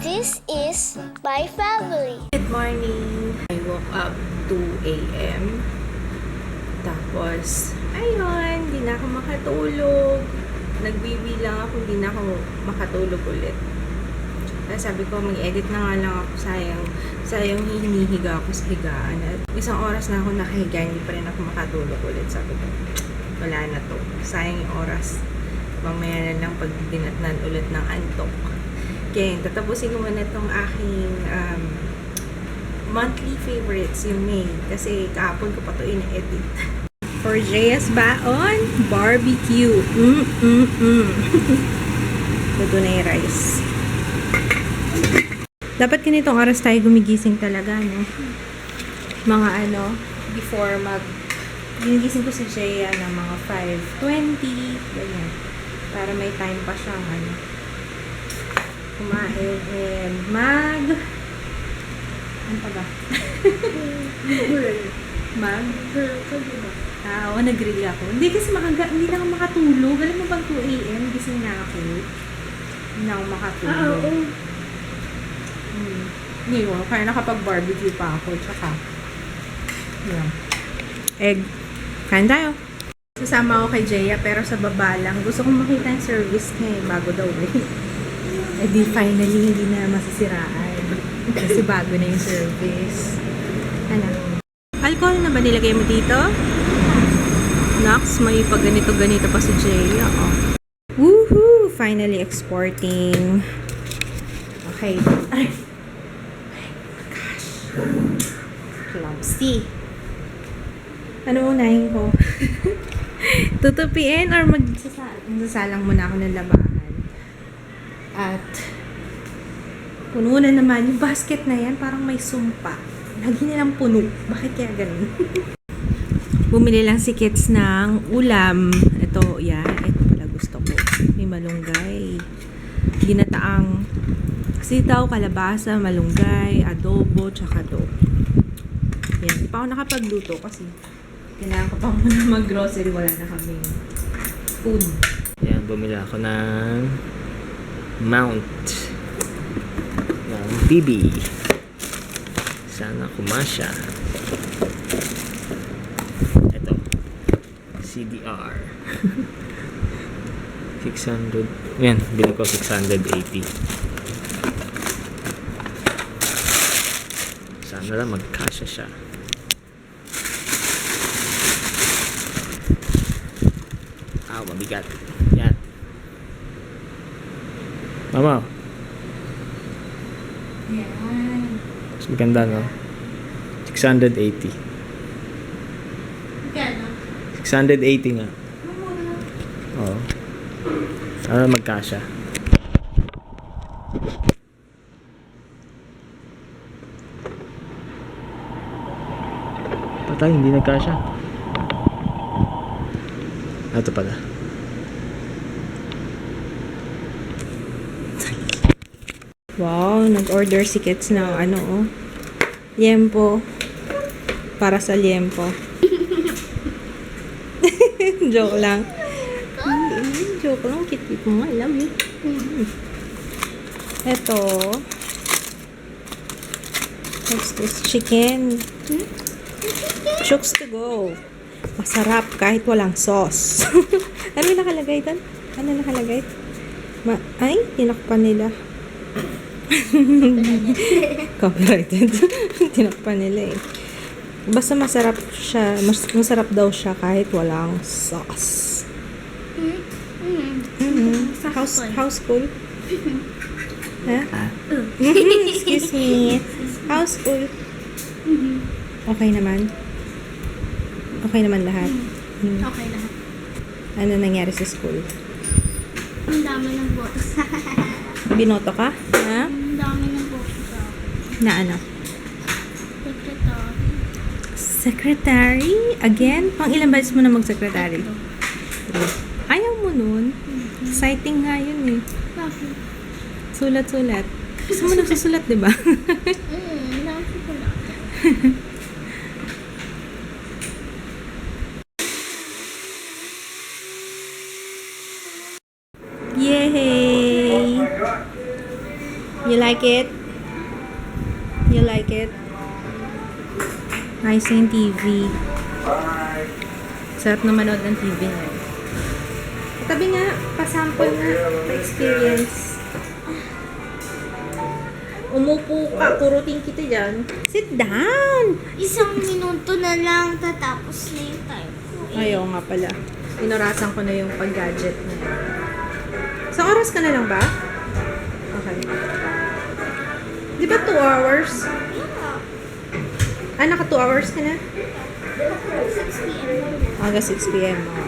This is my family. Good morning! I woke up 2 a.m. Tapos, ayun, hindi na ako makatulog. Nagbibilang ako, hindi na ako makatulog ulit. Kaya sabi ko, mag-edit na nga lang ako. Sayang hinihiga ako sa higaan. At isang oras na ako nakahiga, hindi pa rin ako makatulog ulit. Sabi ko, wala na to. Sayang yung oras. Mamaya na lang pag dinatnan ulit ng antok. Okay, tatapusin ko muna itong aking monthly favorites, yung May. Kasi kahapon ko pa ito in-edit. For JS Baon, barbecue. Luto na yung rice. Dapat ganitong oras tayo gumigising talaga, no? Mga before ginigising ko si Jaya ng mga 5:20, ganyan. Para may time pa siyang kumain and ano pa ba? Oo, nag-grill ako. Hindi kasi hindi na ako makatulog. Alam mo bang 2 a.m. gising na ako. Hindi na ako makatulog. Hindi ko. Kaya nakapag-barbecue pa ako. Tsaka, yun. Egg. Kain tayo. Sasama ako kay Jaya pero sa baba lang. Gusto kong makita yung service niya bago daw eh di finally hindi na masisiraan. Kasi bago na yung service. Alcohol na ba nilagay mo dito? Nox, may pag ganito-ganito pa si Jaya. Oh. Woohoo! Finally exporting. Okay. Ay! Gosh. Clumsy. Ano unahin ko? Tutupiin or magsasalang muna ako ng labahan. At puno na naman yung basket na yan, parang may sumpa. Lagi nilang puno. Bakit kaya ganun? Bumili lang si Kits ng ulam. Ito, yan. Ito pala gusto ko. May malunggay. Ginataang sitaw, kalabasa, malunggay, adobo, tsaka do. Yan. Hindi pa ako nakapagluto kasi kailangan ko pa muna mag-grocery. Wala na kaming food. Yan, bumili ako ng mount ng BB. Sana kumasya. Ito. CDR. 600. Yan, bili ko 680. Sana lang magkasya siya. Mabigat. Yan. Mama. Yan. Mas maganda, no? 680. Kano? 680 nga. Oo. Sana magkasya. Patay, hindi nagkasya. Ito pala. Wow, nag-order si Kits ng liempo. Para sa liempo. Joke lang. Joke lang, kit-kit mo. I love you. Ito. What's this? Chicken. Chooks to go. Masarap kahit walang sauce. Ano yung nakalagay doon? Ano nakalagay? Ay, tinakpan nila. Copyrighted. Tinakpan nila eh. Basta masarap siya. Masarap daw siya kahit walang sauce. How's school? Ha? Excuse me. How's school? Okay naman? Okay naman lahat? Okay lahat. Ano nangyari sa school? Ang dami ng botos. Binoto ka? Ha? Ang dami ng botos ako. Na ano? Secretary. Secretary? Again? Pang ilang beses mo na mag-secretary? Ayaw mo nun? Exciting nga yun eh. Bakit? Sulat-sulat. Gusto mo nagsusulat, di ba? Laki ko lang. Yay! You like it? You like it? Nice yung TV. Sarap na manood ng TV na. Tabi nga, pasample nga, pa-experience. Umupo ka, kurutin kita dyan. Sit down! 1 minuto na lang, tatapos na yung time ko. Ayaw nga pala. Inurasan ko na yung pag-gadget na yan. Isang oras ka na lang ba? Okay. Di ba 2 hours? Yeah. Ah, naka 2 hours ka na? 6 p.m. Hanggang 6 p.m. Oh.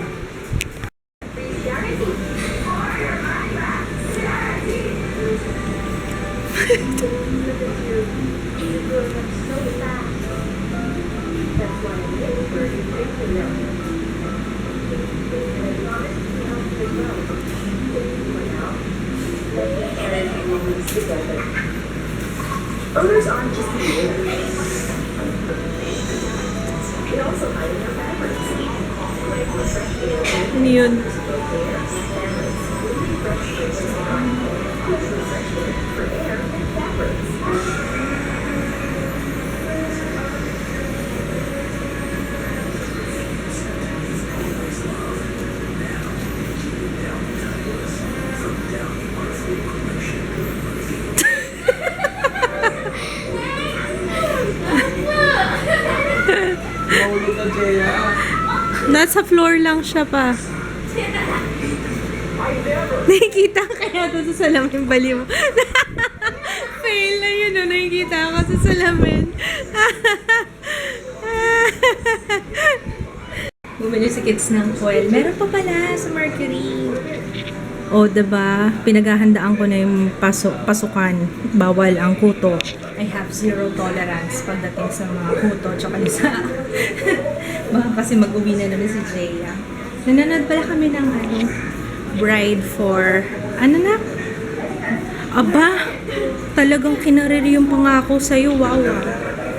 Odors aren't just the air. They also hide in your fabrics. Ano yun? For air and fabrics. Nasa floor lang siya pa. Nakikita kaya doon sa salamin bali mo. Fail na yun, no? Nakikita ako sa salamin. Bumili si kids ng foil. Meron pa pala sa Mercury. O, diba? Pinaghahandaan ko na yung pasukan. Bawal ang kuto. I have 0 tolerance pagdating sa mga kuto tsaka sa baka kasi mag-uwi na naman si Jaya. Nanonood pala kami ng Bride for ano na? Aba, talagang kinarir yung pangako sa'yo. Wow.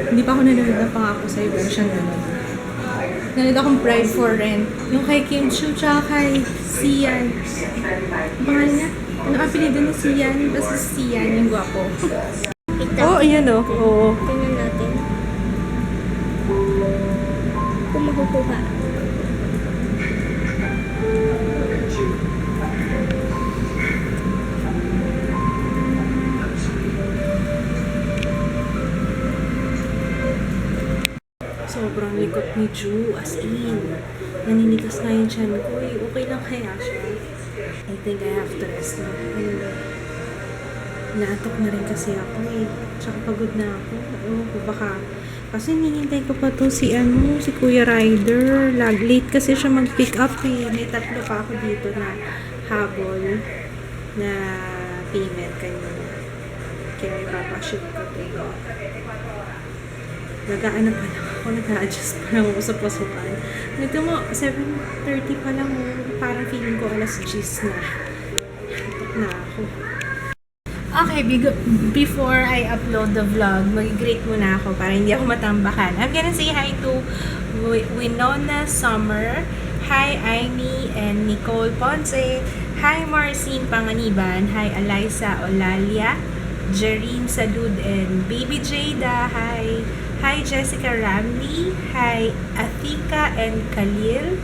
Hindi pa ako nanonood ng pangako sa'yo pero siya nanonood. Nanonood akong Bride for Rent. Yung kay Kim Chiu tsaka kay Sian. Ang pangalan niya? Ano apelido ni Sian? Basta Sian yung gwapo. Oh, ayan o. Oo. Tingnan natin. Kung makukuha. Sobrang likot ni Ju, as in. Naninigas na yung tiyan ko eh. Okay lang kaya siya. I think I have to rest na. Naatok na rin kasi ako eh. Tsaka pagod na ako. Ewan ko baka. Kasi hinihintay ko pa to si Kuya Ryder. Late kasi siya mag-pick up eh. May 3 pa ako dito na habol na payment kanina. Kaya ipapaship ko to. Nag-ano pa lang ako, nag-a-adjust pa lang ako sa pasukan. Nito mo, 7:30 pa lang parang feeling ko alas 10 na. Antok na ako. Okay, before I upload the vlog, mag-greet muna ako para hindi ako matambakan. I'm gonna say hi to Winona Summer. Hi, Amy and Nicole Ponce. Hi, Marcine Panganiban. Hi, Eliza Olalia. Jereen Salud and Baby Jada. Hi. Hi, Jessica Ramley. Hi, Athika and Khalil.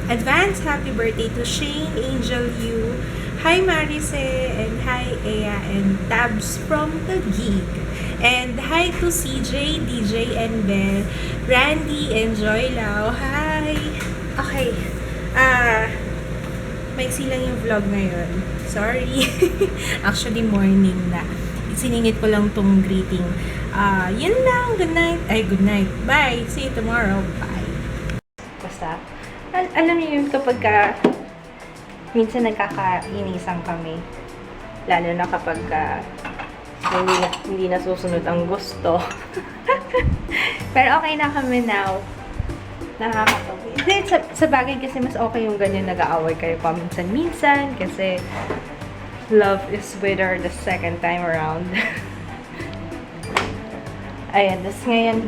Advance happy birthday to Shane, Angel Yu. Hi, Marise. And hi, Ea and Tabs from the gig. And hi to CJ, DJ, and Belle. Randy and Joy Lau. Hi. Okay. Maiksi lang yung vlog ngayon. Sorry. Actually, morning na. Siningit ko lang tong greeting. Yun lang. Good night. Good night. Bye. See you tomorrow. Bye. Basta, alam niyo yun kapag minsan nagkakainisan kami. Lalo na kapag hindi nasusunod ang gusto. Pero okay na kami now. Nakakatawi. Sa bagay kasi mas okay yung ganyan nag-aaway kayo paminsan-minsan kasi love is better the second time around. Ayan, tas ngayon